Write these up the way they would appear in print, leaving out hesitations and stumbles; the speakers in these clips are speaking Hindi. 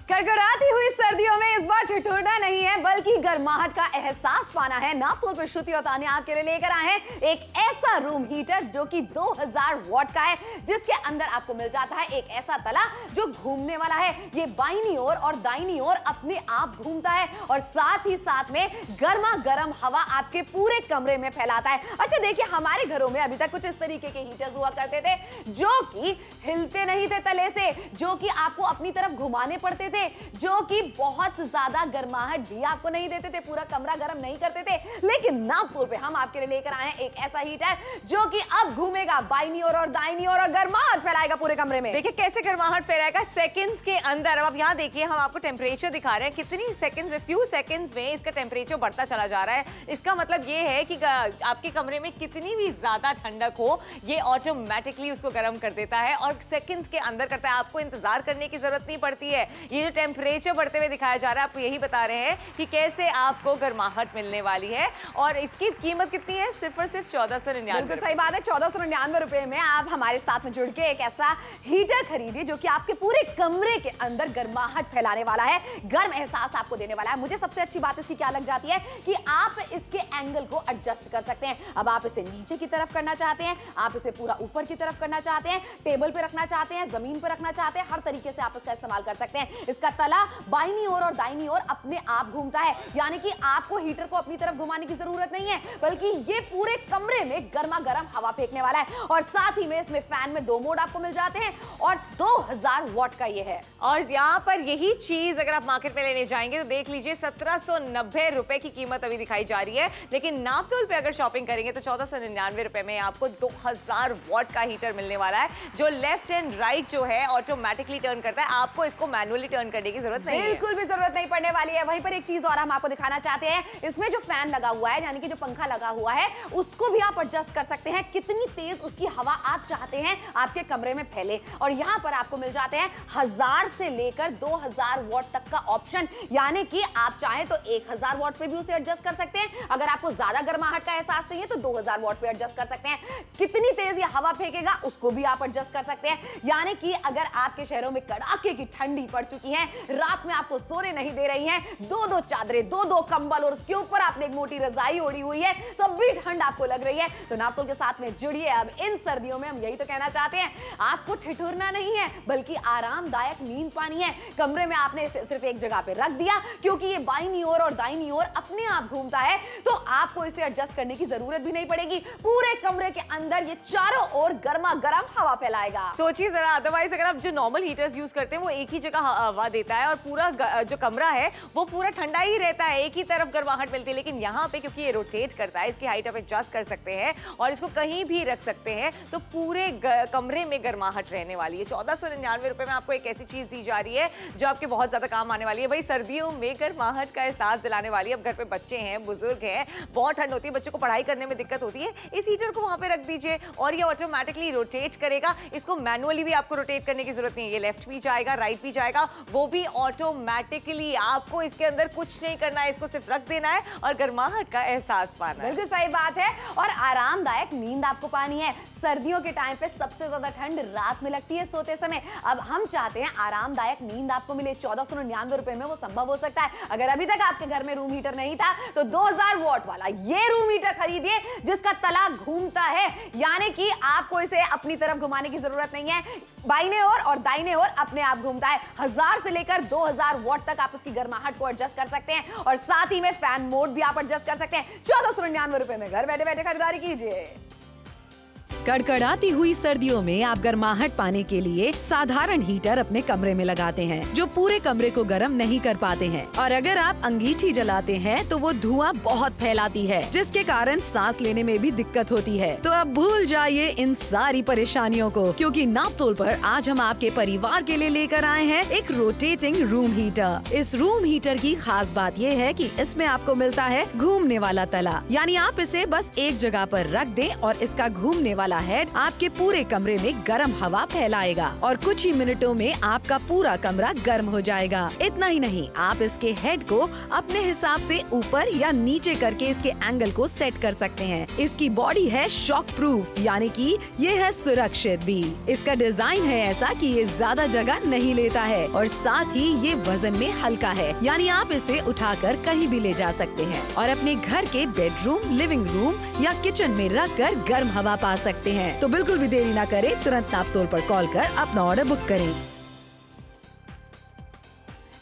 कड़कड़ाती हुई सर्दियों में इस बार ठिठुरना नहीं है बल्कि गर्माहट का एहसास पाना है। नापतोल पर श्रुति और तान्या आपके लिए लेकर आए हैं एक ऐसा रूम हीटर जो कि 2000 वॉट का है, जिसके अंदर आपको मिल जाता है एक ऐसा तला जो घूमने वाला है। ये बाईं ओर और दाईं ओर अपने आप घूमता है और साथ ही साथ में गर्मा गर्म हवा आपके पूरे कमरे में फैलाता है। अच्छा देखिए, हमारे घरों में अभी तक कुछ इस तरीके के हीटर्स हुआ करते थे जो कि हिलते नहीं थे तले से, जो कि आपको अपनी तरफ घुमाने पड़ते थे, जो कि बहुत ज्यादा गर्माहट भी आपको नहीं देते थे, पूरा कमरा गर्म नहीं करते थे। लेकिन नापतोल पे हम आपके लिए लेकर आए हैं एक ऐसा हीटर जो कि अब घूमेगा बाईं ओर और दाईं ओर और गर्माहट फैलाएगा पूरे कमरे में। देखिए कैसे गर्माहट फैलाएगा सेकंड्स के अंदर। अब आप यहाँ देखिए, हम आपको टेम्परेचर दिखा रहे हैं, कितनी सेकंड्स में, फ्यू सेकंड्स में इसका टेम्परेचर बढ़ता चला जा रहा है। इसका मतलब ये है कि आपके कमरे में कितनी भी ज्यादा ठंडक हो, ये ऑटोमेटिकली उसको गर्म कर देता है और सेकंड्स के अंदर करता है। आपको इंतजार करने की जरूरत नहीं पड़ती है। ये जो टेम्परेचर बढ़ते हुए दिखाया जा रहा है, आपको यही बता रहे हैं कि कैसे आपको गर्माहट मिलने वाली है। और इसकी कीमत कितनी है? सिर्फ 1499। बिल्कुल सही बात है, 1499 रुपए में आप हमारे साथ में जुड़ के एक ऐसा हीटर खरीदिए जो कि आपके पूरे कमरे के अंदर गर्माहट फैलाने वाला है, गर्म एहसास आपको देने वाला है। मुझे सबसे अच्छी बात इसकी क्या लग जाती है कि आप इसके एंगल को एडजस्ट कर सकते हैं। अब आप इसे नीचे की तरफ करना चाहते हैं, आप इसे पूरा ऊपर की तरफ करना चाहते हैं, टेबल पे रखना चाहते हैं, जमीन पे रखना चाहते हैं, हर तरीके से आप इसका इस्तेमाल कर सकते हैं। इसका तला बाईं ओर और दाईं ओर अपने आप घूमता है, यानी कि आपको हीटर को अपनी तरफ घुमाने की जरूरत नहीं है, बल्कि ये पूरे कमरे में गर्मा गर्म हवा फेंकने वाला है। और साथ ही में इसमें फैन में 2 मोड आपको मिल जाते हैं और 2000 वॉट का ये है। और यहाँ पर यही चीज अगर आप मार्केट में लेने जाएंगे तो देख लीजिए 1790 रुपए की कीमत अभी दिखाई जा रही है। लेकिन नापतोल पे अगर शॉपिंग करेंगे तो 1499 रुपए में आपको 2000 वॉट का हीटर मिलने वाला है, जो लेफ्ट एंड राइट जो है ऑटोमेटिकली टर्न करता है। आपको इसको मैनुअली टर्न करने की जरूरत नहीं है, बिल्कुल भी जरूरत नहीं पड़ने वाली है। वहीं पर एक चीज और हम आपको दिखाना चाहते हैं, इसमें जो फैन लगा हुआ है, यानी कि जो पंखा लगा हुआ है, उसको भी आप एडजस्ट कर सकते हैं, कितनी तेज उसकी हवा आप चाहते हैं आपके कमरे में फैले। और यहाँ पर आपको मिल जाते हैं 1000 से लेकर 2000 वॉट तक का ऑप्शन, यानी कि आप चाहें तो 1000 वॉट पे भी उसे एडजस्ट कर सकते हैं। अगर आपको ज्यादा गर्माहट का एहसास चाहिए तो 2000 वॉट पे एडजस्ट कर सकते हैं। कितनी तेज ये हवा फेंकेगा उसको भी आप एडजस्ट कर सकते हैं, यानी कि अगर आपके शहरों में कड़ाके की ठंडी पड़ चुकी है, रात में आपको सोने नहीं दे रही हैं, 2-2 चादरें, 2-2 कंबल और उसके ऊपर आपने एक मोटी रजाई ओढ़ी हुई है, तब भी ठंड आपको लग रही है, तो नापतोल के साथ में जुड़िए। अब इन सर्दियों में हम यही तो कहना चाहते हैं, आपको ठिठुरना नहीं है बल्कि आरामदायक नींद पानी है। कमरे में आपने इसे सिर्फ एक जगह पे रख दिया, क्योंकि ये बाईं ओर और दाईं ओर अपने आप घूमता है, तो आपको इसे एडजस्ट करने की जरूरत भी नहीं पड़ेगी। पूरे कमरे के अंदर ये चारों ओर गर्मा गर्म हवा फैलाएगा। सोचिए जरा, अदरवाइज अगर आप जो नॉर्मल हीटर्स यूज करते हैं वो एक ही जगह हवा देता है और पूरा जो कमरा है वो पूरा ठंडा ही रहता है, एक ही तरफ गर्माहट मिलती है। लेकिन यहाँ पे क्योंकि ये रोटेट करता है, इसकी हाइट आप एडजस्ट कर सकते हैं और इसको कहीं भी रख सकते हैं, तो पूरे कमरे में गर्माहट रहने वाली है। 1499 रुपए में आपको एक ऐसी चीज दी जा रही है जो आपके बहुत ज्यादा काम आने वाली है। भाई सर्दियों में गर्माहट का एहसास दिलाने वाली है। अब घर पे बच्चे हैं, बुजुर्ग हैं, बहुत ठंड होती है, बच्चों को पढ़ाई करने में दिक्कत होती है, इस हीटर को वहां पे रख दीजिए और ये ऑटोमेटिकली रोटेट करेगा। इसको मैनुअली भी आपको रोटेट करने की जरूरत नहीं है, ये लेफ्ट भी जाएगा, राइट भी जाएगा, वो भी ऑटोमेटिकली। आपको इसके अंदर कुछ नहीं करना है, इसको सिर्फ रख देना है और गर्माहट का एहसास पाना है। बिल्कुल सही बात है। और आरामदायक नींद आपको पानी है। सर्दियों के टाइम पे सबसे ज्यादा ठंड रात में लगती है सोते समय। अब हम चाहते हैं आरामदायक नींद आपको मिले। 1499 रुपए में वो संभव हो सकता है। अगर अभी तक आपके घर में रूम हीटर नहीं था तो 2000 वॉट वाला ये रूम हीटर खरीदिए जिसका तला घूमता है, यानी कि आपको इसे अपनी तरफ घुमाने की जरूरत नहीं है। बाईं ओर और दाईं ओर अपने आप घूमता है। 1000 से लेकर 2000 वॉट तक आप इसकी गर्माहट को एडजस्ट कर सकते हैं और साथ ही में फैन मोड भी आप एडजस्ट कर सकते हैं। 1499 रुपए में घर बैठे बैठे खरीदारी कीजिए। कड़कड़ाती हुई सर्दियों में आप गर्माहट पाने के लिए साधारण हीटर अपने कमरे में लगाते हैं, जो पूरे कमरे को गर्म नहीं कर पाते हैं। और अगर आप अंगीठी जलाते हैं तो वो धुआं बहुत फैलाती है, जिसके कारण सांस लेने में भी दिक्कत होती है। तो अब भूल जाइए इन सारी परेशानियों को, क्योंकि नापतोल पर आज हम आपके परिवार के लिए लेकर आए हैं एक रोटेटिंग रूम हीटर। इस रूम हीटर की खास बात ये है कि इसमें आपको मिलता है घूमने वाला तला, यानी आप इसे बस एक जगह पर रख दें और इसका घूमने वाला वाला हेड आपके पूरे कमरे में गर्म हवा फैलाएगा और कुछ ही मिनटों में आपका पूरा कमरा गर्म हो जाएगा। इतना ही नहीं, आप इसके हेड को अपने हिसाब से ऊपर या नीचे करके इसके एंगल को सेट कर सकते हैं। इसकी बॉडी है शॉक प्रूफ, यानी कि ये है सुरक्षित भी। इसका डिजाइन है ऐसा कि ये ज्यादा जगह नहीं लेता है और साथ ही ये वजन में हल्का है, यानी आप इसे उठाकर कहीं भी ले जा सकते हैं और अपने घर के बेडरूम, लिविंग रूम या किचन में रखकर गर्म हवा पा सकते हैं। तो बिल्कुल भी देरी ना करें, तुरंत नापतोल पर कॉल कर अपना ऑर्डर बुक करें।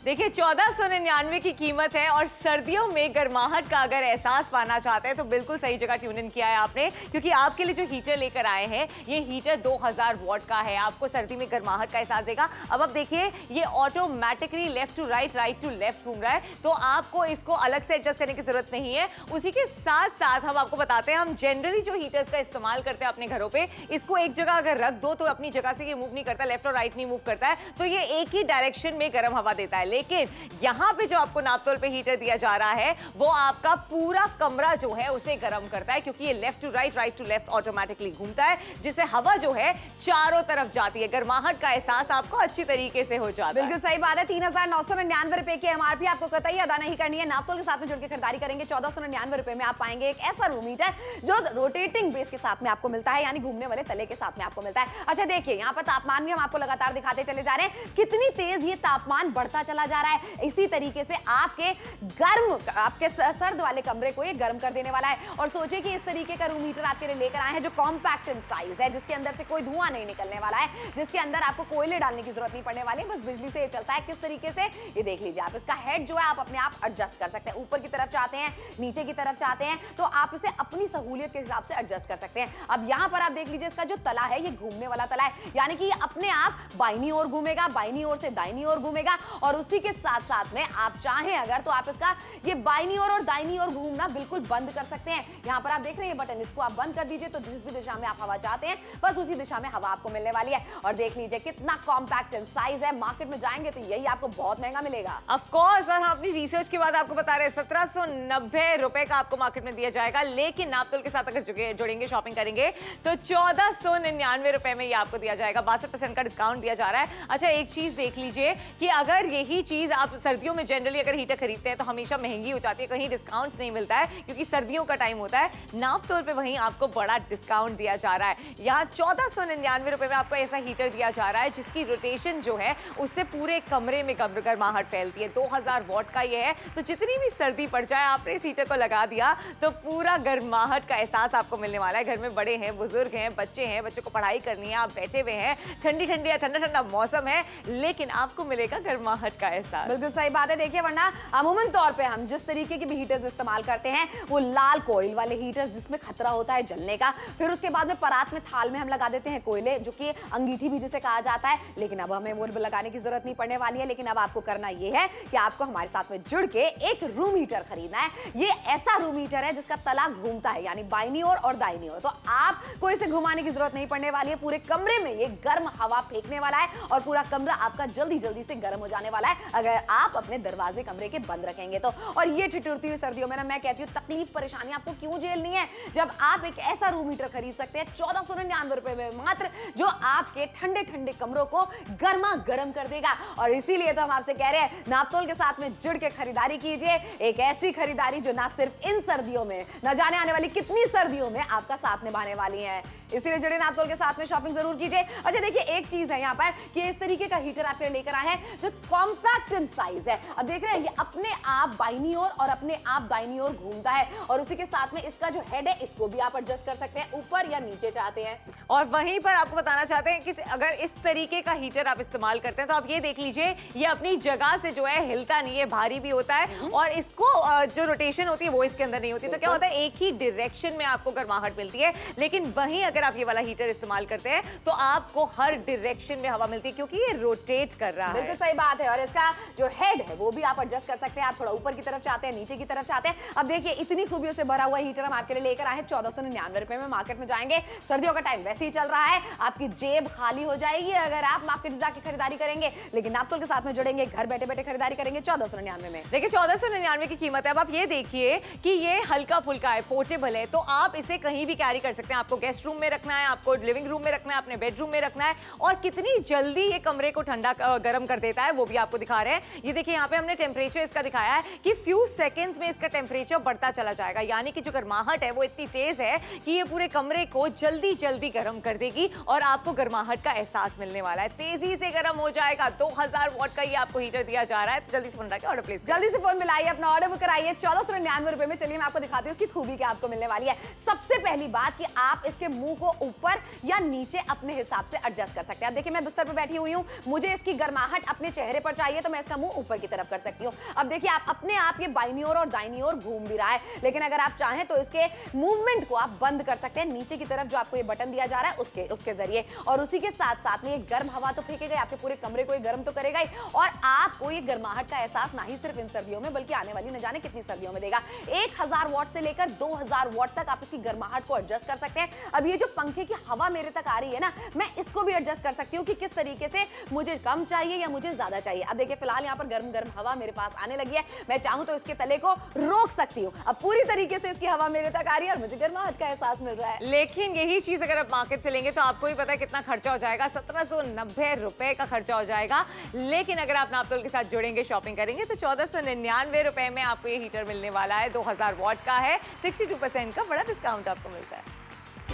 देखिए 1499 की कीमत है और सर्दियों में गर्माहट का अगर एहसास पाना चाहते हैं तो बिल्कुल सही जगह ट्यून इन किया है आपने, क्योंकि आपके लिए जो हीटर लेकर आए हैं ये हीटर 2000 वॉट का है। आपको सर्दी में गर्माहट का एहसास देगा। अब आप देखिए ये automatically left to right, right to left घूम रहा है, तो आपको इसको अलग से एडजस्ट करने की जरूरत नहीं है। उसी के साथ साथ हम आपको बताते हैं, हम जनरली जो हीटर्स का इस्तेमाल करते हैं अपने घरों पर, इसको एक जगह अगर रख दो तो अपनी जगह से ये मूव नहीं करता, लेफ्ट और राइट नहीं मूव करता है, तो ये एक ही डायरेक्शन में गर्म हवा देता है। लेकिन यहां पे जो आपको नापतोल पे हीटर दिया जा रहा है वो आपका पूरा कमरा जो है उसे गर्म करता है, क्योंकि ये left to right, right to left automatically घूमता है, जिससे हवा जो है चारों तरफ जाती है। गर्माहट का एहसास आपको अच्छी तरीके से हो जाता है। बिल्कुल सही बात है। 3999 रुपए की एमआरपी आपको कतई अदा नहीं करनी है। नापतोल के साथ में जुड़ के खरीदारी करेंगे 1499 रुपए में आप पाएंगे एक ऐसा रूम हीटर जो रोटेटिंग बेस के साथ में आपको मिलता है, यानी घूमने वाले तले के साथ में आपको मिलता है। अच्छा देखिए यहाँ पर तापमान भी हम आपको लगातार दिखाते चले जा रहे हैं, कितनी तेज ये तापमान बढ़ता चला जा रहा है। इसी तरीके से आपके सर्द वाले कमरे को ये गर्म कर देने वाला है। और सोचिए कि इस तरीके का रूम हीटर आपके लिए लेकर आए हैं जो कॉम्पैक्ट इन साइज है, जिसके अंदर से कोई धुआं नहीं निकलने वाला है, जिसके अंदर आपको कोयले डालने की जरूरत नहीं पड़ने वाली, बस बिजली से ये चलता है। किस तरीके से ये देख लीजिए आप, इसका हेड जो है आप अपने आप एडजस्ट कर सकते हैं। ऊपर की तरफ चाहते हैं, नीचे की तरफ चाहते हैं, तो आप इसे अपनी सहूलियत के हिसाब से एडजस्ट कर सकते हैं। अब यहाँ पर आप देख लीजिए इसका जो तला है ये घूमने वाला तला है, यानी कि ये अपने आप बाईनी ओर घूमेगा, बाईनी ओर से दाईनी ओर घूमेगा। और उसी के साथ साथ में आप चाहें अगर तो आप इसका ये बाईनी ओर और दाईनी ओर घूमना बिल्कुल बंद कर सकते हैं। यहाँ पर आप देख रहे हैं बटन, इसको आप बंद कर दीजिए तो जिस भी दिशा में आप हवा चाहते हैं बस उसी दिशा में हवा आपको मिलने वाली है। और देख लीजिए कितना कॉम्पैक्ट इन साइज है। मार्केट में जाएंगे तो यही आपको बहुत महंगा मिलेगा। ऑफ कोर्स, और हम अपनी रिसर्च के बाद आपको बता रहे हैं 1790 रुपए का आपको मार्केट में दिया जाएगा, लेकिन नापतोल के साथ अगर जुड़ेंगे, शॉपिंग करेंगे तो 1499 रुपए में ये आपको दिया जाएगा। 62% का डिस्काउंट दिया जा रहा है। अच्छा एक चीज देख लीजिए कि अगर यही चीज आप सर्दियों में जनरली अगर हीटर खरीदते हैं तो हमेशा महंगी हो जाती है, कहीं डिस्काउंट नहीं मिलता है क्योंकि सर्दियों का टाइम होता है। नापतोल पे वहीं आपको बड़ा डिस्काउंट दिया जा रहा है। यहाँ 1499 रुपए में आपको ऐसा हीटर दिया जा रहा है जिसकी रोटेशन जो है उससे पूरे कमरे में गर्माहट फैलती है। 2000 वॉट का ये है, तो जितनी भी सर्दी पड़ जाए आपने इस हीटर को लगा दिया तो पूरा गर्माहट का एहसास आपको मिलने वाला है। घर में बड़े हैं, बुजुर्ग हैं, बच्चे हैं, बच्चों को पढ़ाई करनी है, आप बैठे हुए हैं, ठंडी ठंडी या ठंडा ठंडा मौसम है, लेकिन आपको मिलेगा गर्माहट का एहसास। बिल्कुल सही बात है। देखिए वरना अमूमन तौर पे हम जिस तरीके के भी हीटर्स इस्तेमाल करते हैं वो लाल कोयल वाले हीटर्स जिसमें खतरा होता है जलने का, फिर उसके बाद में परात में थाल में हम लगा देते हैं कोयले, जो कि अंगीठी भी जिसे कहा जाता है, लेकिन अब हमें वो लगाने की जरूरत नहीं पड़ने वाली है। लेकिन अब आपको करना ये है कि आपको हमारे साथ में जुड़ के एक रूम हीटर खरीदना है। ये ऐसा रूम हीटर है जिसका तला घूमता है, यानी बाईनी ओर और दाईनी ओर, तो आपको इसे घुमाने की जरूरत नहीं पड़ने वाली है। पूरे कमरे में ये गर्म हवा फेंकने वाला है और पूरा कमरा आपका जल्दी जल्दी से गर्म हो जाने वाला है अगर आप अपने दरवाजे कमरे के बंद रखेंगे तो। और ये ठिठुरती हुई सर्दियों में ना मैं कहती हूँ तकलीफ परेशानी आपको क्यों झेलनी है, जब आप एक ऐसा रूम हीटर खरीद सकते हैं 1499 रुपए में मात्र, जो आपके ठंडे ठंडे कमरों को गर्मा गर्म कर देगा। और इसीलिए तो हम आपसे कह रहे हैं नापतोल के साथ में जुड़ के खरीदारी कीजिए, एक ऐसी खरीदारी जो ना सिर्फ इन सर्दियों में, न जाने आने वाली कितनी सर्दियों में आपका साथ निभाने वाली है। इसीलिए जुड़े नापतोल के साथ में शॉपिंग जरूर कीजिए। अच्छा देखिए एक चीज है यहाँ पर कि इस तरीके का हीटर आपके लेकर आए हैं जो कॉम्पैक्ट इन साइज है। अब देख रहे हैं ये अपने आप बाईनी ओर और अपने आप दाईनी ओर घूमता है और उसी के साथ में इसका जो हेड है इसको भी आप एडजस्ट कर सकते हैं, ऊपर या नीचे चाहते हैं। और वहीं पर आपको बताना चाहते हैं कि अगर इस तरीके का हीटर आप इस्तेमाल करते हैं तो आप ये देख लीजिए ये अपनी जगह से जो है हिलता नहीं है, भारी भी होता है और इसको जो रोटेशन होती है वो इसके अंदर नहीं होती, तो क्या होता है एक ही डायरेक्शन में आपको गर्माहट मिलती है। लेकिन वहीं अगर आप ये वाला हीटर इस्तेमाल करते हैं तो आपको हर डायरेक्शन में हवा मिलती है क्योंकि ये रोटेट कर रहा है। बिल्कुल सही बात है। और इसका जो हेड है वो भी आप एडजस्ट कर सकते हैं। आप थोड़ा ऊपर की तरफ चाहते हैं, नीचे की तरफ चाहते हैं। अब देखिए इतनी खूबियों से भरा हुआ हीटर हम आपके लिए लेकर आए हैं 1499 रुपए में। मार्केट में जाएंगे, सर्दियों का टाइम वैसे ही चल रहा है, आपकी जेब खाली हो जाएगी अगर आप मार्केट जाके खरीदारी करेंगे, लेकिन नापतोल के साथ में जुड़ेंगे, घर बैठे बैठे खरीदारी करेंगे 1499 में। देखिए 1499 की कीमत है। अब आप ये देखिए कि ये हल्का फुल्का है, पोर्टेबल है, तो आप इसे कहीं भी कैरी कर सकते हैं। आपको गेस्ट रूम में रखना है, आपको लिविंग रूम में रखना है, अपने बेडरूम में रखना है, और कितनी जल्दी ये कमरे को ठंडा गर्म कर देता है वो भी आपको दिखा रहे हैं। ये देखिए यहाँ पे हमने टेम्परेचर इसका दिखाया है कि फ्यू सेकेंड्स में इसका टेम्परेचर बढ़ता चला जाएगा, यानी कि जो गर्माहट है वो इतनी तेज है कि ये पूरे कमरे को जल्दी जल्दी गर्म कर देगी और आपको गर्माहट का एहसास मिलने वाला है, तेजी से गर्म हो जाएगा। 2000 वॉट का ये आपको हीटर दिया जा रहा है। जल्दी से फोन उठाकर ऑर्डर प्लेस, जल्दी से फोन मिलाइए, अपना ऑर्डर बुक कराइए 1499 रुपए में। चलिए मैं आपको दिखाती हूँ इसकी खूबी क्या आपको मिलने वाली है। सबसे पहली बात कि आप इसके मुंह को ऊपर या नीचे अपने हिसाब से एडजस्ट कर सकते हैं। अब देखिए मैं बिस्तर पर बैठी हुई हूँ, मुझे इसकी गर्माहट अपने चेहरे पर चाहिए तो मैं इसका मुंह ऊपर की तरफ कर सकती हूँ। अब देखिए आप अपने आप ये बाईं ओर और दाईं ओर घूम भी रहा है, लेकिन अगर आप चाहें तो इसके मूवमेंट को आप बंद कर सकते हैं नीचे की तरफ, जो आपको ये बटन दिया जा रहा है उसके जरिए। और उसी के साथ साथ में ये गर्म हवा तो फेंकेगा, आपके पूरे कमरे को ये गर्म तो करेगा ही, और आपको ये गर्माहट का एहसास ना ही सिर्फ इन सर्दियों में बल्कि आने वाली न जाने कितनी सर्दियों में देगा। 1000 वॉट से लेकर 2000 वॉट तक आप इसकी गर्माहट को एडजस्ट कर सकते हैं। अब ये जो पंखे की हवा मेरे तक आ रही है ना, मैं इसको भी एडजस्ट कर सकती हूँ कि किस तरीके से मुझे कम चाहिए या मुझे ज्यादा चाहिए। अब देखिए फिलहाल यहाँ पर गर्म गर्म हवा मेरे पास आने लगी है, मैं चाहूँ तो इसके तले को रोक सकती हूँ। अब पूरी तरीके से इसकी हवा मेरे तक आ रही है और मुझे गर्माहट का एहसास मिल रहा है। लेकिन यही चीज अगर आप मार्केट से लेंगे तो आपको भी पता है कितना खर्चा हो जाएगा, 1790 रुपए का खर्चा हो जाएगा। लेकिन अगर आप नापतोल के साथ जुड़ेंगे, शॉपिंग करेंगे तो 1499 रुपए में आपको ये हीटर मिलने वाला है। 2000 वॉट का है, 62% का बड़ा डिस्काउंट आपको मिलता है।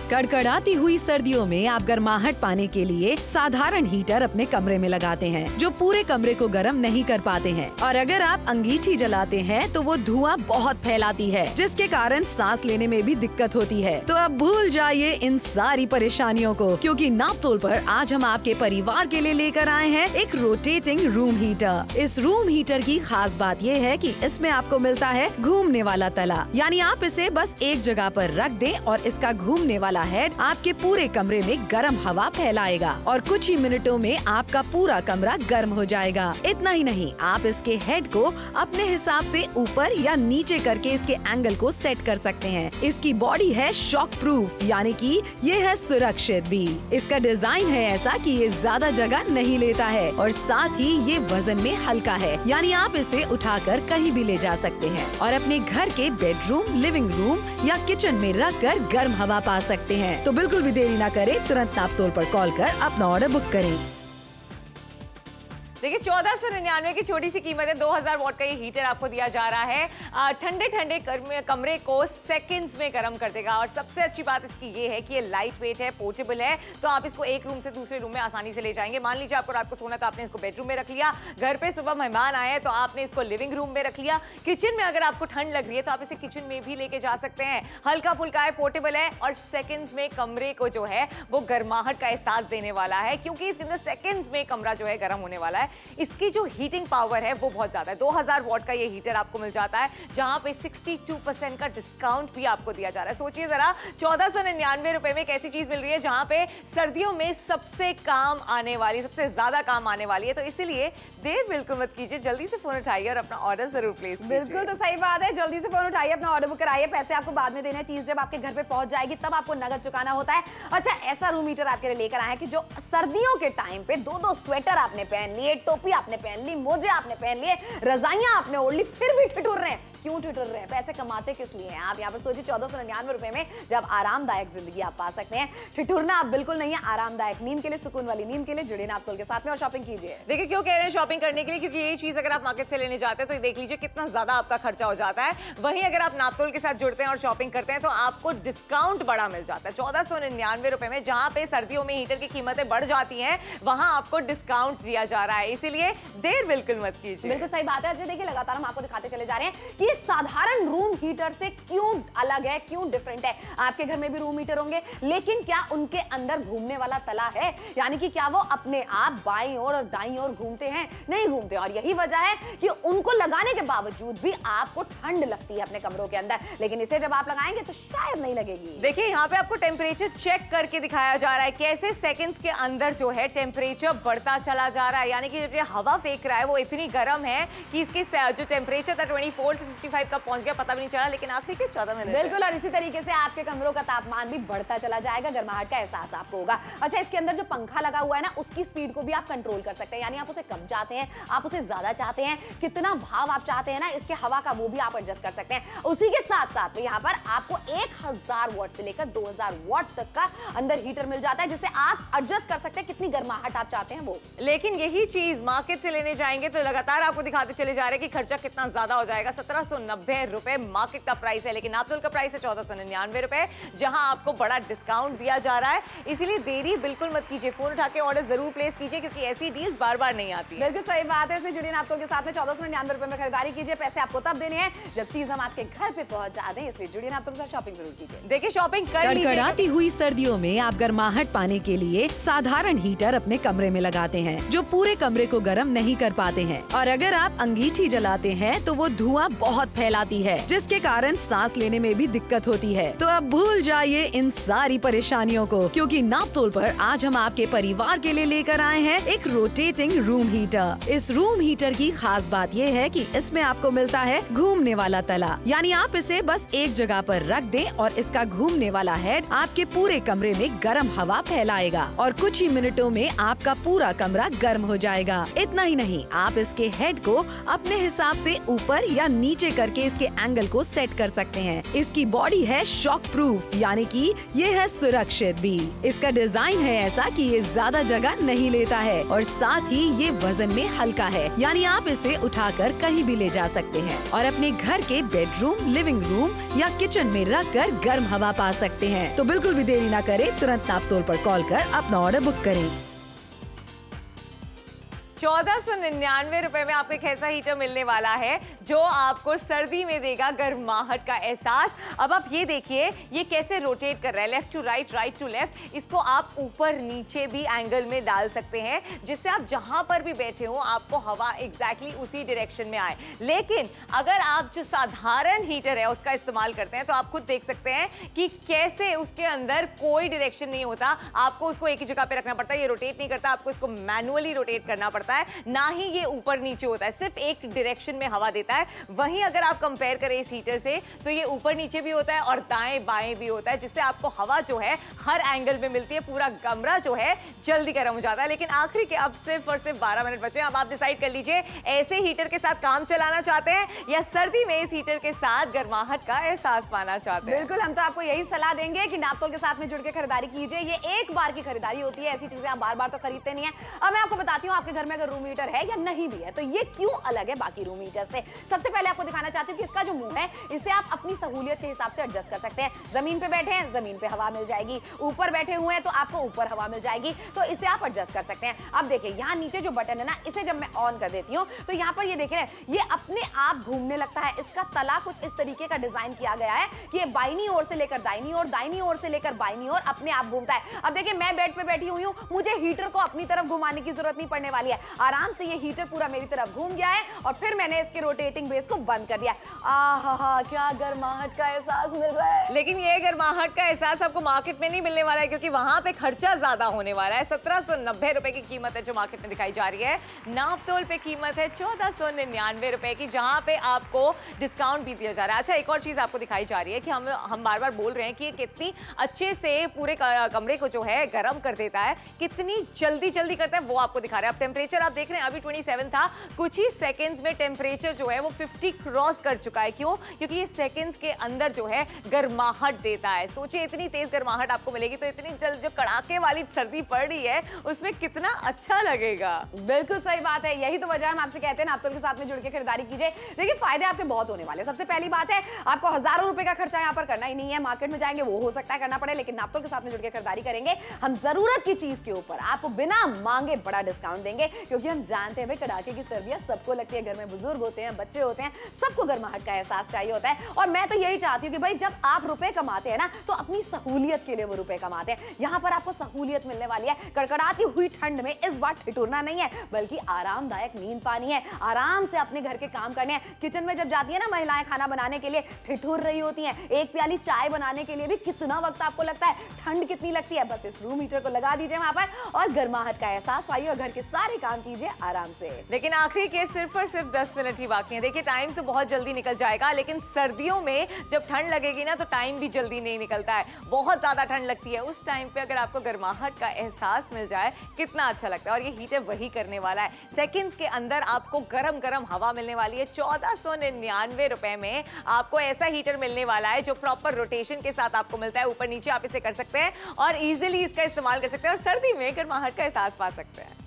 कड़कड़ाती हुई सर्दियों में आप गर्माहट पाने के लिए साधारण हीटर अपने कमरे में लगाते हैं जो पूरे कमरे को गर्म नहीं कर पाते हैं, और अगर आप अंगीठी जलाते हैं तो वो धुआं बहुत फैलाती है जिसके कारण सांस लेने में भी दिक्कत होती है। तो अब भूल जाइए इन सारी परेशानियों को, क्योंकि नापतोल पर आज हम आपके परिवार के लिए लेकर आए हैं एक रोटेटिंग रूम हीटर। इस रूम हीटर की खास बात ये है कि इसमें आपको मिलता है घूमने वाला तला, यानी आप इसे बस एक जगह पर रख दें और इसका घूमने वाला हेड आपके पूरे कमरे में गर्म हवा फैलाएगा और कुछ ही मिनटों में आपका पूरा कमरा गर्म हो जाएगा। इतना ही नहीं, आप इसके हेड को अपने हिसाब से ऊपर या नीचे करके इसके एंगल को सेट कर सकते हैं। इसकी बॉडी है शॉक प्रूफ, यानी कि ये है सुरक्षित भी। इसका डिजाइन है ऐसा कि ये ज्यादा जगह नहीं लेता है और साथ ही ये वजन में हल्का है, यानी आप इसे उठाकर कहीं भी ले जा सकते हैं और अपने घर के बेडरूम, लिविंग रूम या किचन में रखकर गर्म हवा पा सकते हैं। तो बिल्कुल भी देरी ना करें, तुरंत नापतोल पर कॉल कर अपना ऑर्डर बुक करें। देखिए 1499 की छोटी सी कीमत है। 2000 वॉट का ये हीटर आपको दिया जा रहा है। ठंडे ठंडे कमरे को सेकंड्स में गर्म कर देगा, और सबसे अच्छी बात इसकी ये है कि ये लाइट वेट है, पोर्टेबल है, तो आप इसको एक रूम से दूसरे रूम में आसानी से ले जाएंगे। मान लीजिए आपको रात को सोना तो आपने इसको बेडरूम में रख लिया, घर पे सुबह मेहमान आए तो आपने इसको लिविंग रूम में रख लिया, किचन में अगर आपको ठंड लग रही है तो आप इसे किचन में भी लेके जा सकते हैं। हल्का फुल्का है, पोर्टेबल है और सेकंड्स में कमरे को जो है वो गर्माहट का एहसास देने वाला है, क्योंकि इसके अंदर सेकंड्स में कमरा जो है गर्म होने वाला है। इसकी जो हीटिंग पावर है वो बहुत ज्यादा है। 2000 वॉट का ये हीटर आपको मिल जाता है, जहां पे 62% का डिस्काउंट भी आपको दिया जा रहा है। सोचिए जरा 1499 रुपए में एक ऐसी चीज मिल रही है जहां पे सर्दियों में सबसे काम आने वाली, सबसे ज्यादा काम आने वाली है। तो इसीलिए देर बिल्कुल मत कीजिए, जल्दी से फोन उठाइए और अपना ऑर्डर जरूर प्लेस कीजिए। बिल्कुल, तो सही बात है, जल्दी से फोन उठाइए, अपना ऑर्डर बुक कराइए। पैसे आपको बाद में देना है, चीज जब आपके घर पे पहुंच जाएगी तब आपको नगद चुकाना होता है। अच्छा, ऐसा रूम हीटर आपके लिए लेकर आए हैं कि जो सर्दियों के टाइम पे 2-2 स्वेटर आपने पहन लिए, टोपी आपने पहन ली, मोजे आपने पहन लिए, रजाइयां आपने ओढ़ ली, फिर भी ठिठुर रहे हैं। क्यों ठिठुर रहे हैं? पैसे कमाते किस लिए हैं आप? यहाँ पर सोचिए 1499 रुपए में जब आरामदायक जिंदगी आप पा सकते हैं। ठिठुरना आप बिल्कुल नहीं है, आरामदायक नींद के लिए, सुकून वाली नींद के लिए जुड़े नापतोल के साथ में और शॉपिंग कीजिए। देखिए क्यों कह रहे हैं शॉपिंग करने के लिए, क्योंकि ये चीज अगर आप मार्केट से लेने जाते हैं तो देख लीजिए कितना ज्यादा आपका खर्चा हो जाता है। वहीं अगर आप नापतोल के साथ जुड़ते हैं और शॉपिंग करते हैं तो आपको डिस्काउंट बड़ा मिल जाता है। 1499 रुपए में जहां पे सर्दियों में हीटर की कीमतें बढ़ जाती हैं, वहां आपको डिस्काउंट दिया जा रहा है, इसीलिए देर बिल्कुल मत कीजिए। बिल्कुल सही बात है। देखिए लगातार हम आपको दिखाते चले जा रहे हैं कि ये साधारण रूम हीटर से क्यों अलग है, क्यों डिफरेंट है? आपके घर में भी रूम हीटर होंगे, लेकिन क्या उनके अंदर घूमने वाला तला है? यानी कि क्या वो अपने आप बाईं ओर और दाईं ओर घूमते हैं? नहीं घूमते। और यही वजह है कि उनको लगाने के बावजूद भी आपको ठंड लगती है अपने कमरों के अंदर, लेकिन इसे जब आप लगाएंगे तो शायद नहीं लगेगी। देखिए यहाँ पे आपको टेम्परेचर चेक करके दिखाया जा रहा है कैसे सेकंड्स के अंदर जो है टेम्परेचर बढ़ता चला जा रहा है। यानी कि जो हवा फेंक रहा है वो इतनी गर्म है कि इसके जो टेम्परेचर था 24 से 55 तक पहुंच गया, पता भी नहीं चला, लेकिन आखिर के 14 मिनट। बिल्कुल, और इसी तरीके से आपके कमरों का तापमान भी बढ़ता चला जाएगा, गर्माहट का एहसास आपको होगा। अच्छा, इसके अंदर जो पंखा लगा हुआ है ना, उसकी स्पीड को भी आप कंट्रोल कर सकते हैं। यानी आप उसे कम चाहते हैं, आप उसे ज्यादा चाहते हैं, कितना भाव आप चाहते हैं ना इसके हवा का, वो भी आप एडजस्ट कर सकते हैं। उसी के साथ साथ में यहाँ पर आपको 1000 वॉट से लेकर 2000 वॉट तक का अंदर हीटर मिल जाता है, जिससे आप एडजस्ट कर सकते हैं कितनी गर्माहट आप चाहते हैं वो। लेकिन यही चीज मार्केट से लेने जाएंगे तो लगातार आपको दिखाते चले जा रहे हैं कि खर्चा कितना ज्यादा हो जाएगा। 1790 रुपए मार्केट का प्राइस है, लेकिन नापतोल का प्राइस है 1499 रुपए, जहां आपको बड़ा डिस्काउंट दिया जा रहा है। इसीलिए देरी बिल्कुल मत कीजिए, फोन उठा के ऑर्डर जरूर प्लेस कीजिए, क्योंकि ऐसी डील्स बार बार नहीं आती है। बिल्कुल सही बात है। इसलिए जुड़िए नापतोल के साथ में 1499 रुपए में खरीदारी कीजिए। पैसे आपको तब देने हैं जब चीज हम आपके घर पे पहुंचा दें, इसलिए जुड़िए नापतोल के साथ शॉपिंग जरूर कीजिए। देखिए शॉपिंग कर लीजिए। कड़कड़ाती हुई सर्दियों में आप गर्माहट पाने के लिए साधारण हीटर अपने कमरे में लगाते हैं, जो पूरे कमरे को गर्म नहीं कर पाते हैं। और अगर आप अंगीठी जलाते हैं तो वो धुआं बहुत फैलाती है, जिसके कारण सांस लेने में भी दिक्कत होती है। तो अब भूल जाइए इन सारी परेशानियों को, क्योंकि नापतोल पर आज हम आपके परिवार के लिए लेकर आए हैं एक रोटेटिंग रूम हीटर। इस रूम हीटर की खास बात ये है कि इसमें आपको मिलता है घूमने वाला तला, यानी आप इसे बस एक जगह पर रख दें और इसका घूमने वाला हेड आपके पूरे कमरे में गर्म हवा फैलाएगा और कुछ ही मिनटों में आपका पूरा कमरा गर्म हो जाएगा। इतना ही नहीं, आप इसके हेड को अपने हिसाब से ऊपर या नीचे करके इसके एंगल को सेट कर सकते हैं। इसकी बॉडी है शॉक प्रूफ, यानी कि ये है सुरक्षित भी। इसका डिजाइन है ऐसा कि ये ज्यादा जगह नहीं लेता है और साथ ही ये वजन में हल्का है, यानी आप इसे उठाकर कहीं भी ले जा सकते हैं और अपने घर के बेडरूम, लिविंग रूम या किचन में रखकर गर्म हवा पा सकते हैं। तो बिल्कुल भी देरी न करें, तुरंत नापतोल पर कॉल कर अपना ऑर्डर बुक करें। 1499 रुपए में आपको एक ऐसा हीटर मिलने वाला है जो आपको सर्दी में देगा गर्माहट का एहसास। अब आप ये देखिए ये कैसे रोटेट कर रहा है, left to right, right to left. इसको आप ऊपर नीचे भी एंगल में डाल सकते हैं, जिससे आप जहां पर भी बैठे हो आपको हवा एग्जैक्टली उसी डायरेक्शन में आए। लेकिन अगर आप जो साधारण हीटर है उसका इस्तेमाल करते हैं तो आप खुद देख सकते हैं कि कैसे उसके अंदर कोई डायरेक्शन नहीं होता, आपको उसको एक ही जगह पे रखना पड़ता है। ये रोटेट नहीं करता, आपको इसको मैनुअली रोटेट करना पड़ता है, ना ही ये ऊपर नीचे होता है, सिर्फ एक डायरेक्शन में हवा देता है। वहीं अगर आप कंपेयर करें इस हीटर से तो ये ऊपर नीचे भी होता है और दाएं बाएं भी होता है, जिससे आपको हवा जो है हर एंगल में मिलती है। पूरा कमरा जो है जल्दी गर्म हो जाता है। लेकिन आखिरी के अब सिर्फ और सिर्फ 12 मिनट बचे। अब आप डिसाइड कर लीजिए, ऐसे हीटर के साथ काम चलाना चाहते हैं या सर्दी में इस हीटर के साथ गर्माहट का एहसास पाना चाहते हैं। बिल्कुल, हम तो आपको यही सलाह देंगे कि नापतोल के साथ में जुड़ के खरीदारी कीजिए। ये एक बार की खरीदारी होती है, ऐसी चीजें आप बार बार तो खरीदते नहीं है। अब मैं आपको बताती हूँ आपके घर में अगर रूम हीटर है या नहीं भी है तो ये क्यों अलग है बाकी रूम हीटर से। सबसे पहले आपको दिखाना चाहती हूँ कि इसका जो मुंह है इसे आप अपनी सहूलियत के हिसाब से एडजस्ट कर सकते हैं। जमीन पे बैठे हैं, जमीन पे हवा मिल जाएगी, ऊपर बैठे हुए हैं तो आपको ऊपर हवा मिल जाएगी, तो इसे आप एडजस्ट कर सकते हैं। अब देखिए यहाँ नीचे जो बटन है ना, इसे जब मैं ऑन कर देती हूँ तो यहाँ पर ये देखिए ये अपने आप घूमने लगता है। इसका तला कुछ इस तरीके का डिजाइन किया गया है कि ये बाईनी ओर से लेकर दाईनी ओर, दाईनी ओर से लेकर बाईनी ओर अपने आप घूमता है। अब देखिए मैं बेड पे बैठी हुई हूँ, मुझे हीटर को अपनी तरफ घुमाने की जरूरत नहीं पड़ने वाली है। आराम से ये हीटर पूरा मेरी तरफ घूम गया है और फिर मैंने इसके रोटेटिंग बेस को बंद कर दिया। आहा, क्या गर्माहट का एहसास मिल रहा है। लेकिन ये गर्माहट का एहसास आपको मार्केट में नहीं मिलने वाला है, क्योंकि वहां पे खर्चा ज्यादा होने वाला है। 1790 रुपए की कीमत है जो मार्केट में दिखाई जा रही है। नापतोल पे कीमत है 1499 रुपए की, जहां पे आपको डिस्काउंट भी दिया जा रहा है। अच्छा, एक और चीज आपको दिखाई जा रही है कि हम बार बार बोल रहे हैं कि ये कितनी अच्छे से पूरे कमरे को जो है गर्म कर देता है, कितनी जल्दी करता है वो आपको दिखा रहा है। अब टेम्परेचर आप देख रहे हैं अभी 27 था, कुछ ही सेकंड्स में टेम्परेचर जो है वो 50 क्रॉस कर चुका है। क्यों? क्योंकि ये सेकंड्स के अंदर जो है गर्माहट देता है। सोचिए इतनी तेज गर्माहट आपको मिलेगी तो इतनी जल्द जो कड़ाके वाली सर्दी पड़ रही है उसमें कितना अच्छा लगेगा। बिल्कुल सही बात है, यही तो वजह हम आपसे कहते हैं नापतोल के साथ में जुड़ के खरीदारी कीजिए। देखिए फायदे आपके बहुत होने वाले हैं। सबसे पहली बात है आपको हजारों रुपए का खर्चा यहाँ पर करना ही नहीं है। मार्केट में जाएंगे वो हो सकता है करना पड़े, लेकिन नापतोल के साथ में जुड़ के खरीदारी करेंगे हम जरूरत की चीज के ऊपर आपको बिना मांगे बड़ा डिस्काउंट देंगे, क्योंकि हम जानते हैं भाई कड़ाके की सर्दियां सबको लगती है, घर में बुजुर्ग होते हैं, बच्चे होते हैं, सबको गर्माहट का एहसास चाहिए होता है। और मैं तो यही चाहती हूँ कि भाई जब आप रुपए कमाते हैं ना तो अपनी सहूलियत के लिए वो रुपए कमाते हैं। यहाँ पर आपको सहूलियत मिलने वाली है। कड़कड़ाती हुई ठंड में इस बार ठिठुरना नहीं है, बल्कि आरामदायक नींद पानी है, आराम से अपने घर के काम करने हैं। किचन में जब जाती है ना महिलाएं खाना बनाने के लिए, ठिठुर रही होती हैं, एक प्याली चाय बनाने के लिए भी कितना वक्त आपको लगता है, ठंड कितनी लगती है। बस इस रूम हीटर को लगा दीजिए वहां पर और गर्माहट का एहसास पाइए और घर के सारे काम कीजिए आराम से। लेकिन आखिरी के सिर्फ और सिर्फ 10 मिनट ही बाकी हैं। देखिए टाइम तो बहुत जल्दी निकल जाएगा, लेकिन सर्दियों में जब ठंड लगेगी ना तो टाइम भी जल्दी नहीं निकलता है, बहुत ज्यादा ठंड लगती है। उस टाइम पे अगर आपको गर्माहट का एहसास मिल जाए कितना अच्छा लगता है। और ये हीटर वही करने वाला है। सेकंड्स के अंदर आपको गरम गरम हवा मिलने वाली है। 1499 रुपए में आपको ऐसा हीटर मिलने वाला है जो प्रॉपर रोटेशन के साथ आपको मिलता है। ऊपर नीचे आप इसे कर सकते हैं और इजीली इसका इस्तेमाल कर सकते हैं और सर्दी में गर्माहट का एहसास पा सकते हैं।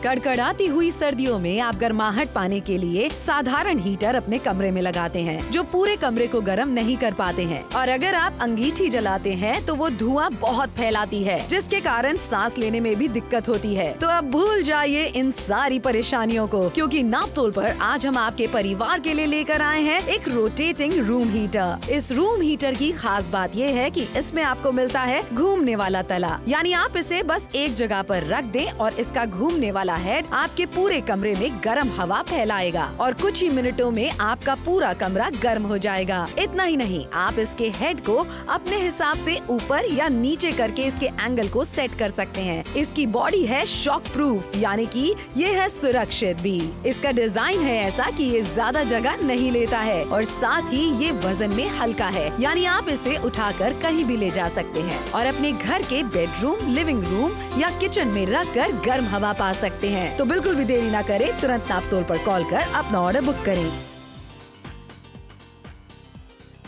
कड़कड़ाती हुई सर्दियों में आप गर्माहट पाने के लिए साधारण हीटर अपने कमरे में लगाते हैं जो पूरे कमरे को गर्म नहीं कर पाते हैं। और अगर आप अंगीठी जलाते हैं तो वो धुआं बहुत फैलाती है, जिसके कारण सांस लेने में भी दिक्कत होती है। तो अब भूल जाइए इन सारी परेशानियों को, क्योंकि नापतोल पर आज हम आपके परिवार के लिए लेकर आए हैं एक रोटेटिंग रूम हीटर। इस रूम हीटर की खास बात ये है कि इसमें आपको मिलता है घूमने वाला तला, यानी आप इसे बस एक जगह पर रख दें और इसका घूमने वाला हेड आपके पूरे कमरे में गर्म हवा फैलाएगा और कुछ ही मिनटों में आपका पूरा कमरा गर्म हो जाएगा। इतना ही नहीं, आप इसके हेड को अपने हिसाब से ऊपर या नीचे करके इसके एंगल को सेट कर सकते हैं। इसकी बॉडी है शॉक प्रूफ, यानी कि ये है सुरक्षित भी। इसका डिजाइन है ऐसा कि ये ज्यादा जगह नहीं लेता है और साथ ही ये वजन में हल्का है, यानी आप इसे उठाकर कहीं भी ले जा सकते हैं और अपने घर के बेडरूम, लिविंग रूम या किचन में रखकर गर्म हवा पा सकते हैं। तो बिल्कुल भी देरी ना करें, तुरंत नापतोल पर कॉल कर अपना ऑर्डर बुक करें।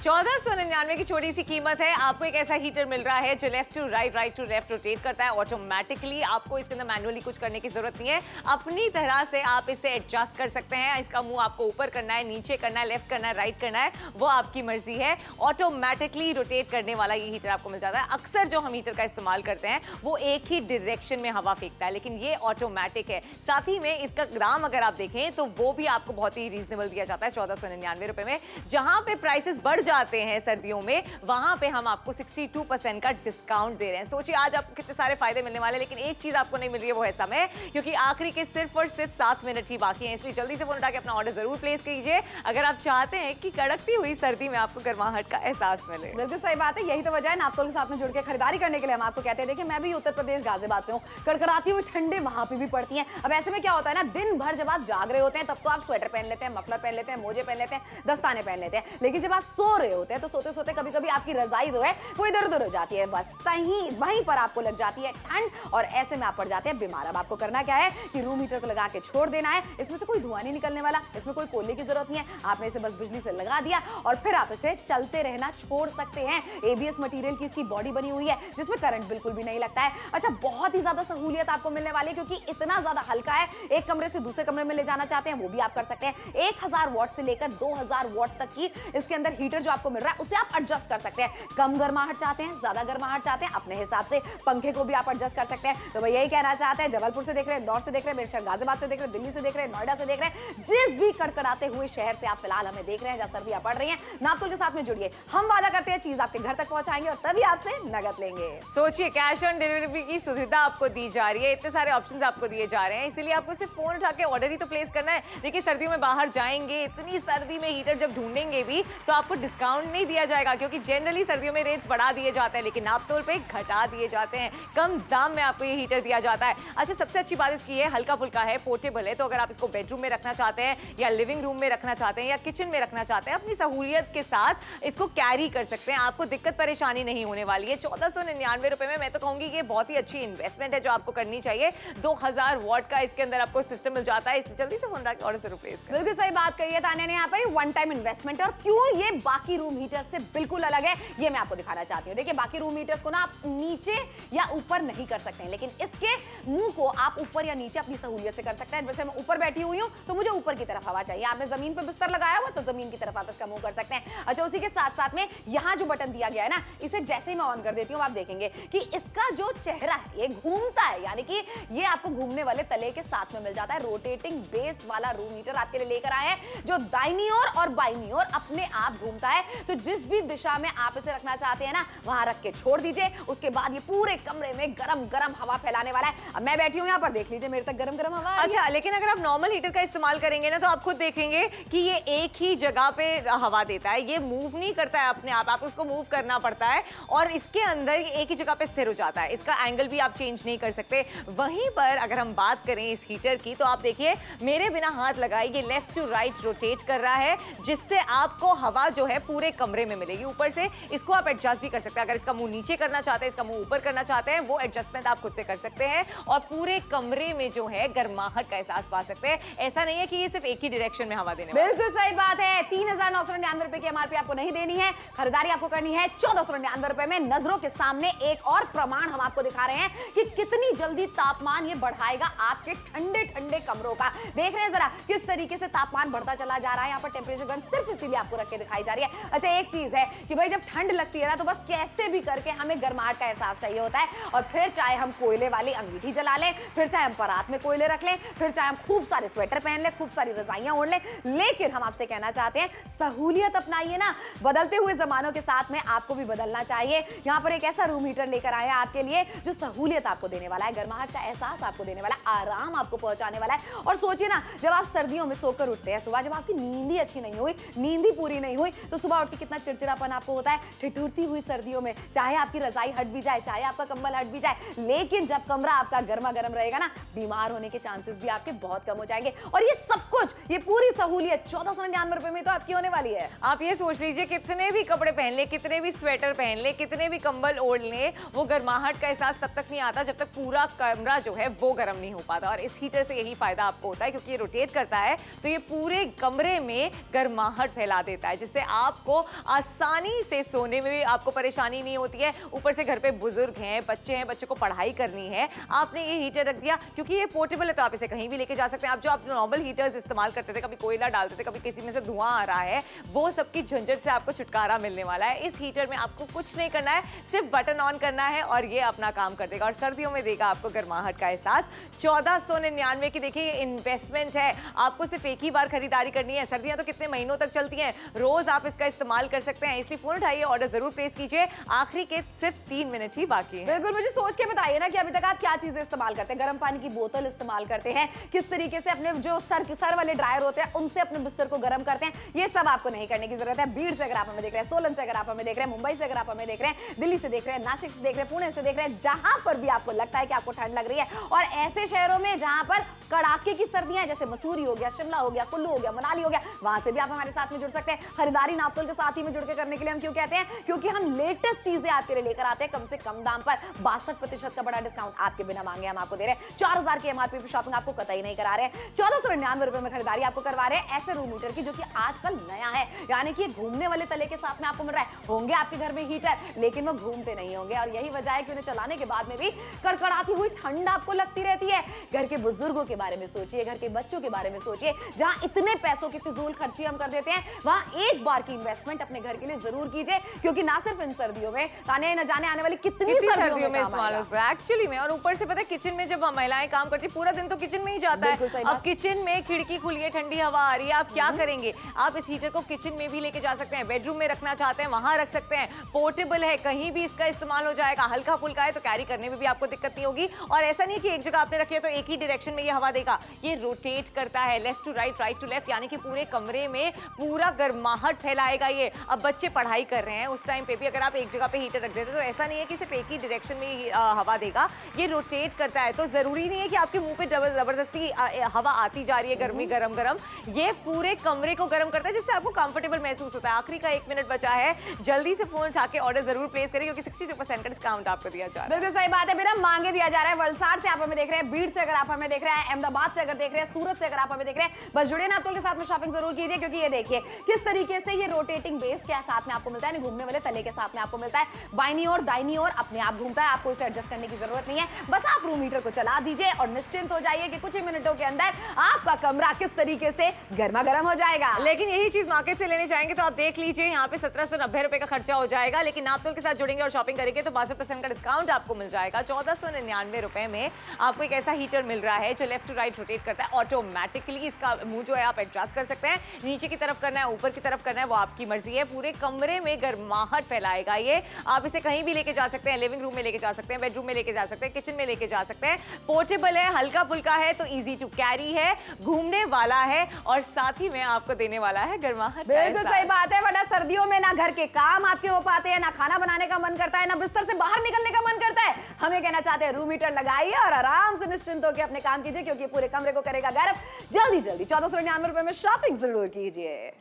1499 की छोटी सी कीमत है। आपको एक ऐसा हीटर मिल रहा है जो left to right, right to left rotate करता है ऑटोमेटिकली। आपको इसके अंदर मैनुअली कुछ करने की जरूरत नहीं है, अपनी तरह से आप इसे एडजस्ट कर सकते हैं। इसका मुंह आपको ऊपर करना है, नीचे करना है, लेफ्ट करना है, राइट करना है, वो आपकी मर्जी है। ऑटोमेटिकली रोटेट करने वाला ये हीटर आपको मिल जाता है। अक्सर जो हम हीटर का इस्तेमाल करते हैं वो एक ही डायरेक्शन में हवा फेंकता है, लेकिन ये ऑटोमेटिक है। साथ ही में इसका दाम अगर आप देखें तो वो भी आपको बहुत ही रीजनेबल दिया जाता है 1499 रुपए में। जहां पे प्राइसेस बढ़ जाते हैं सर्दियों में, वहां पे हम आपको 62% का डिस्काउंट दे रहे हैं। सोचिए आज आपको कितने सारे फायदे मिलने वाले, लेकिन एक चीज आपको नहीं मिल रही है, वो है समय, क्योंकि आखिरी के सिर्फ और सिर्फ 7 मिनट ही बाकी हैं। इसलिए जल्दी से फोन उठा के अपना ऑर्डर जरूर प्लेस कीजिए अगर आप चाहते हैं कि कड़कती हुई सर्दी में आपको गर्माहट का एहसास मिले। बिल्कुल सही बात है, यही तो वजह है नापतोल के साथ में जुड़ के खरीदारी करने के लिए हम आपको कहते हैं। देखिए मैं भी उत्तर प्रदेश गाजियाबाद से हूँ, कड़कड़ाती हुई ठंडे वहां पे भी पड़ती हैं। अब ऐसे में क्या होता है ना, दिन भर जब आप जाग रहे होते हैं तब तो आप स्वेटर पहन लेते हैं, मफलर पहन लेते हैं, मोजे पहन लेते हैं, दस्ताने पहन लेते हैं, लेकिन जब आप सो रहे होते हैं तो सोते सोते कभी कभी आपकी रजाई जो है वो इधर उधर हो जाती है, बस वहीं पर आपको लग जाती है ठंड और ऐसे में आप पड़ जाते हैं बीमार। अब आपको करना क्या है कि रूम हीटर को लगा के छोड़ देना है। इसमें से कोई धुआं नहीं निकलने वाला, इसमें कोई कोयले की जरूरत नहीं है, आपने इसे बस बिजली से लगा दिया और फिर आप इसे चलते रहना छोड़ सकते हैं। एबीएस मटेरियल की इसकी बॉडी बनी हुई है जिसमें करंट बिल्कुल भी नहीं लगता है। अच्छा, बहुत ही ज्यादा सहूलियत आपको मिलने वाली है क्योंकि इतना ज्यादा हल्का है, एक कमरे से दूसरे कमरे में ले जाना चाहते हैं वो भी आप कर सकते हैं। 1000 वॉट से लेकर 2000 वॉट तक की इसके अंदर हीटर जो आपको मिल रहा है उसे आप एडजस्ट कर सकते हैं। कम गर्माहट चाहते हैं, ज्यादा गर्माहट चाहते हैं, अपने हिसाब से पंखे को भी आप एडजस्ट कर सकते हैं। तो मैं यही कहना चाहते हैं, जबलपुर से देख रहे हैं, इंदौर से देख रहे हैं, बेशक गाजियाबाद से देख रहे हैं, दिल्ली से देख रहे हैं, नोएडा से देख रहे हैं, जिस भी कड़कड़ाते हुए शहर से आप फिलहाल हमें देख रहे हैं जहां सर्दियां पड़ रही हैं, नापतोल के साथ में जुड़िए। हम वादा करते हैं चीज आपके घर तक पहुंचाएंगे और तभी आपसे नगद लेंगे। सोचिए कैश ऑन डिलीवरी की सुविधा आपको दी जा रही है, इतने सारे ऑप्शंस आपको दिए जा रहे हैं, इसीलिए आपको सिर्फ फोन उठा के ऑर्डर ही तो प्लेस करना है। देखिए सर्दियों में बाहर जाएंगे, इतनी सर्दी में हीटर जब ढूंढेंगे भी तो आपको डिस्काउंट नहीं दिया जाएगा, क्योंकि जनरली सर्दियों में रेट्स बढ़ा दिए जाते हैं, लेकिन नापतोल पे घटा दिए जाते हैं। कम दाम में आपको ये हीटर दिया जाता है। अच्छा, सबसे अच्छी बात इसकी है हल्का फुल्का है, पोर्टेबल है, तो अगर आप इसको बेडरूम में रखना चाहते हैं या लिविंग रूम में रखना चाहते हैं या किचन में रखना चाहते हैं, अपनी सहूलियत के साथ इसको कैरी कर सकते हैं। आपको दिक्कत परेशानी नहीं होने वाली है। 1499 रुपए में मैं तो कहूंगी कि बहुत ही अच्छी इन्वेस्टमेंट है जो आपको करनी चाहिए। 2000 वॉट का इसके अंदर आपको सिस्टम मिल जाता है, इसलिए जल्दी से फोन रख के ऑर्डर से रिप्लेस करें। बिल्कुल सही बात कही है तान्या ने यहाँ पर, वन टाइम इन्वेस्टमेंट। और क्यों ये बाकी बाकी रूम हीटर से बिल्कुल अलग है, ये मैं आपको दिखाना चाहती हूँ। देखिए बाकी रूम हीटर्स को ना आप नीचे या ऊपर नहीं कर सकते हैं, लेकिन इसके मुंह को आप ऊपर या नीचे अपनी सहूलियत से कर सकते हैं। जैसे मैं ऊपर बैठी हुई हूँ तो मुझे ऊपर की तरफ हवा चाहिए, आपने जमीन पर बिस्तर लगाया हुआ तो जमीन की तरफ आप इसका मुंह कर सकते हैं। अच्छा, उसी के साथ साथ में यहाँ जो बटन दिया गया है ना, इसे जैसे ही मैं ऑन कर देती हूँ आप देखेंगे कि इसका जो चेहरा है ये घूमता है, यानी कि ये आपको घूमने वाले तले के साथ में मिल जाता है। रोटेटिंग बेस वाला रूम हीटर आपके लिए लेकर आए हैं जो दाहिनी ओर और बाईं ओर अपने आप घूमता है। तो जिस भी दिशा में आप इसे रखना चाहते हैं ना, वहां रख के छोड़ दीजिए। उसके बाद ये पूरे कमरे में गरम गरम हवा फैलाने वाला है। अब मैं बैठी हूँ यहाँ पर, देख लीजिए मेरे तक गरम गरम हवा। अच्छा, लेकिन अगर आप नॉर्मल हीटर का इस्तेमाल करेंगे ना तो आप खुद देखेंगे कि ये एक ही जगह पे हवा देता है, ये मूव नहीं करता है अपने आप उसको मूव करना पड़ता है और इसके अंदर एक ही जगह पे स्थिर हो जाता है। इसका एंगल भी आप चेंज नहीं कर सकते। वहीं पर अगर हम बात करें इस हीटर की तो आप देखिए मेरे बिना हाथ लगाए ये लेफ्ट टू राइट रोटेट कर रहा है, जिससे आपको हवा जो है पूरे कमरे में मिलेगी। ऊपर से इसको आप एडजस्ट भी कर सकते हैं, अगर इसका मुंह नीचे करना चाहते हैं, इसका मुंह ऊपर करना चाहते हैं, वो एडजस्टमेंट आप खुद से कर सकते हैं और पूरे कमरे में जो है गर्माहट का एहसास पा सकते हैं। ऐसा नहीं है कि ये सिर्फ एक ही डायरेक्शन में हवा देने वाला है। बिल्कुल सही बात है। 3,999 रुपए की एमआरपी आपको नहीं देनी है, खरीदारी आपको करनी है 1,499 रुपए में। नजरों के सामने एक और प्रमाण हम आपको दिखा रहे हैं कि कितनी जल्दी तापमान ये बढ़ाएगा आपके ठंडे ठंडे कमरों का। देख रहे हैं जरा किस तरीके से तापमान बढ़ता चला जा रहा है। यहाँ पर टेम्परेचर गन सिर्फ इसीलिए आपको रख के दिखाई जा रही है। अच्छा, एक चीज है कि भाई जब ठंड लगती है ना तो बस कैसे भी करके हमें गर्माहट का एहसास चाहिए होता है, और फिर चाहे हम कोयले वाली अंगीठी जला लें, फिर चाहे हम परात में कोयले रख लें, फिर चाहे हम खूब सारे स्वेटर पहन लें, खूब सारी रजाइयां ओढ़ लें, लेकिन हम आपसे कहना चाहते हैं सहूलियत अपनाइए ना। बदलते हुए जमानों के साथ में आपको भी बदलना चाहिए। यहाँ पर एक ऐसा रूम हीटर लेकर आए हैं आपके लिए जो सहूलियत आपको देने वाला है, गर्माहट का एहसास आपको देने वाला है, आराम आपको पहुंचाने वाला है। और सोचिए ना, जब आप सर्दियों में सोकर उठते हैं सुबह, जब आपकी नींद ही अच्छी नहीं हुई, नींद ही पूरी नहीं हुई, तो सुबह उठ के कितना चिड़चिड़ापन आपको होता है। ठिठुरती हुई सर्दियों में चाहे आपकी रजाई हट भी जाए, चाहे आपका कंबल हट भी जाए, लेकिन जब कमरा आपका गर्मा गर्म रहेगा ना, बीमार होने के चांसेस भी आपके बहुत कम हो जाएंगे। और ये सब कुछ, ये पूरी सहूलियत 1,499 रुपए में तो आपकी होने वाली है। आप ये सोच लीजिए कितने भी कपड़े पहन ले, कितने भी स्वेटर पहन ले, कितने भी कंबल ओढ़ ले, वो गर्माहट का एहसास तब तक नहीं आता जब तक पूरा कमरा जो है वो गर्म नहीं हो पाता। और इस हीटर से यही फायदा आपको होता है, क्योंकि ये रोटेट करता है तो ये पूरे कमरे में गर्माहट फैला देता है, जिससे आपको आसानी से सोने में भी आपको परेशानी नहीं होती है। ऊपर से घर पे बुजुर्ग हैं, बच्चे हैं, बच्चे को पढ़ाई करनी है, आपने ये हीटर रख दिया क्योंकि ये पोर्टेबल है तो आप इसे कहीं भी लेके जा सकते हैं। आप जो नॉर्मल हीटर्स इस्तेमाल करते थे, कभी कोयला डालते थे, कभी किसी में से धुआं आ रहा है, वो सबकी झंझट से आपको छुटकारा मिलने वाला है। इस हीटर में आपको कुछ नहीं करना है, सिर्फ बटन ऑन करना है और ये अपना काम कर देगा और सर्दियों में देगा आपको गर्माहट का एहसास। 1,499 की देखिए ये इन्वेस्टमेंट है, आपको सिर्फ एक ही बार खरीदारी करनी है। सर्दियां तो कितने महीनों तक चलती हैं, रोज आप इसका इस्तेमाल कर सकते हैं। इसलिए फोन उठाइए, ऑर्डर जरूर प्लेस कीजिए, आखिरी के सिर्फ 3 मिनट ही बाकी है। बिल्कुल, मुझे सोच के बताइए ना कि अभी तक आप क्या चीजें इस्तेमाल करते हैं। गर्म पानी की बोतल इस्तेमाल करते हैं, किस तरीके से अपने जो सर वाले ड्रायर होते हैं उनसे अपने बिस्तर को गर्म करते हैं, ये सब आपको नहीं करने की जरूरत है। भीड़ से अगर आप हमें देख रहे हैं, सोलन से अगर आप हमें देख रहे हैं, मुंबई से अगर आप हमें देख रहे हैं, दिल्ली से देख रहे हैं, नासिक से देख रहे हैं, पुणे से देख रहे हैं, जहां पर भी आपको लगता है कि आपको ठंड लग रही है, और ऐसे शहरों में जहां पर कड़ाके की सर्दियां, जैसे मसूरी हो गया, शिमला हो गया, कुल्लू हो गया, मनाली हो गया, वहां से भी आप हमारे साथ में जुड़ सकते हैं। खरीदारी नापतोल के साथ ही में जुड़ के करने के लिए हम क्यों कहते हैं, क्योंकि हम लेटेस्ट चीजें आपके लिए लेकर आते हैं कम से कम दाम पर। 62% का बड़ा डिस्काउंट आपके बिना मांगे हम आपको दे रहे हैं। 4,000 की एमआरपी पे शॉपिंग आपको कतई नहीं करा रहे हैं, 1,499 रुपए में खरीदारी आपको करवा रहे हैं ऐसे रूम हीटर की जो कि आजकल नया है, यानी कि घूमने वाले तले के साथ में आपको मिल रहा है। होंगे आपके घर में हीटर, लेकिन वो घूमते नहीं होंगे, और यही वजह है कि उन्हें चलाने के बाद में भी कड़कड़ाती हुई ठंड आपको लगती रहती है। घर के बुजुर्गों के बारे में सोचिए, घर के बच्चों के बारे में सोचिए, जहां इतने पैसों की फिजूल खर्ची हम कर देते हैं, वहां एक बार की इन्वेस्टमेंट अपने घर के लिए जरूर कीजिए, क्योंकि ना सिर्फ इन सर्दियों में, ताने न जाने आने वाली कितनी सर्दियों में इस्तेमाल होता है एक्चुअली में। और ऊपर से पता है किचन में जब महिलाएं काम करती पूरा दिन तो किचन में ही जाता है। अब किचन में खिड़की खुली है, ठंडी हवा आ रही है, आप क्या करेंगे? आप इस हीटर को किचन में भी लेके जा सकते हैं, बेडरूम में रखना चाहते हैं वहां रख सकते हैं, पोर्टेबल है, कहीं भी इसका इस्तेमाल हो जाएगा, हल्का फुल्का है तो कैरी करने में भी आपको दिक्कत नहीं होगी। और ऐसा नहीं कि एक जगह आपने रखी है तो एक ही डायरेक्शन में ये हवा देगा, ये रोटेट करता है left to right, right to left, यानी कि पूरे कमरे में पूरा गर्माहट फैलाएगा ये। अब बच्चे पढ़ाई कर रहे हैं, उस टाइम पे भी अगर आप एक जगह पे हीटर रख देते तो ऐसा नहीं है कि सिर्फ एक ही डायरेक्शन में ही हवा देगा, ये रोटेट करता है। तो जरूरी नहीं है कि आपके मुंह पे जबरदस्ती हवा आती जा रही है गर्मी गरम गरम, ये पूरे कमरे को गर्म करता है, जिससे आपको कंफर्टेबल महसूस होता है। आखिरी का 1 मिनट बचा है, जल्दी से फोन उठा के ऑर्डर जरूर प्लेस करें, क्योंकि 62% का डिस्काउंट आपको दिया जा रहा है। बिल्कुल सही बात है, बिना मांगे दिया जा रहा है। वलसाड़ से आप हमें देख रहे हैं, बीड़ से अगर आप हमें देख रहे हैं, अहमदाबाद से अगर देख रहे हैं, सूरत से अगर आप हमें देख रहे हैं, बस जुड़े नापतोल के साथ में शॉपिंग जरूर कीजिए, क्योंकि ये देखिए किस तरीके से ये रोटेटिंग बेस के साथ में आपको मिलता है, घूमने वाले तले के साथ में आपको मिलता है। बाईं ओर दाईं ओर अपने आप घूमता है, आपको इसे एडजस्ट करने की जरूरत नहीं है। बस आप रूम हीटर को चला दीजिए और निश्चिंत हो जाइए कि कुछ ही मिनटों के अंदर आपका कमरा किस तरीके से गर्मा गर्म हो जाएगा। लेकिन यही चीज मार्केट से लेने जाएंगे तो आप देख लीजिए यहाँ पे 1790 रुपए का खर्चा हो जाएगा, लेकिन नापतोल के साथ जुड़ेंगे और शॉपिंग करेंगे तो 62% का डिस्काउंट आपको मिल जाएगा। 1499 रुपए में आपको एक ऐसा हीटर मिल रहा है जो लेफ्ट टू राइट रोटेट करता है ऑटोमेटिकली। इसका मुंह जो है आप एडजस्ट कर सकते हैं, नीचे की तरफ करना है ऊपर की तरफ करना है वो आपकी मर्जी है। पूरे कमरे में गर्माहट फैलाएगा ये। आप इसे कहीं भी लेके जा सकते हैं, लिविंग रूम में लेके जा सकते हैं, बेडरूम में लेके जा सकते हैं, किचन में लेके जा सकते हैं। पोर्टेबल है, हल्का फुल्का है तो इजी टू कैरी है, घूमने वाला है और साथ ही में आपको देने वाला है गर्माहट। बिल्कुल सही बात है, वरना सर्दियों में ना घर के काम आपके हो पाते हैं, ना खाना बनाने का मन करता है, ना बिस्तर से बाहर निकलने का मन करता है। हमें कहना चाहते हैं रूम हीटर लगाइए और आराम से निश्चिंत होकर अपने काम कीजिए, क्योंकि पूरे कमरे को करेगा गर्म। जल्दी जल्दी 1499 रुपए में शॉपिंग जरूर कीजिए।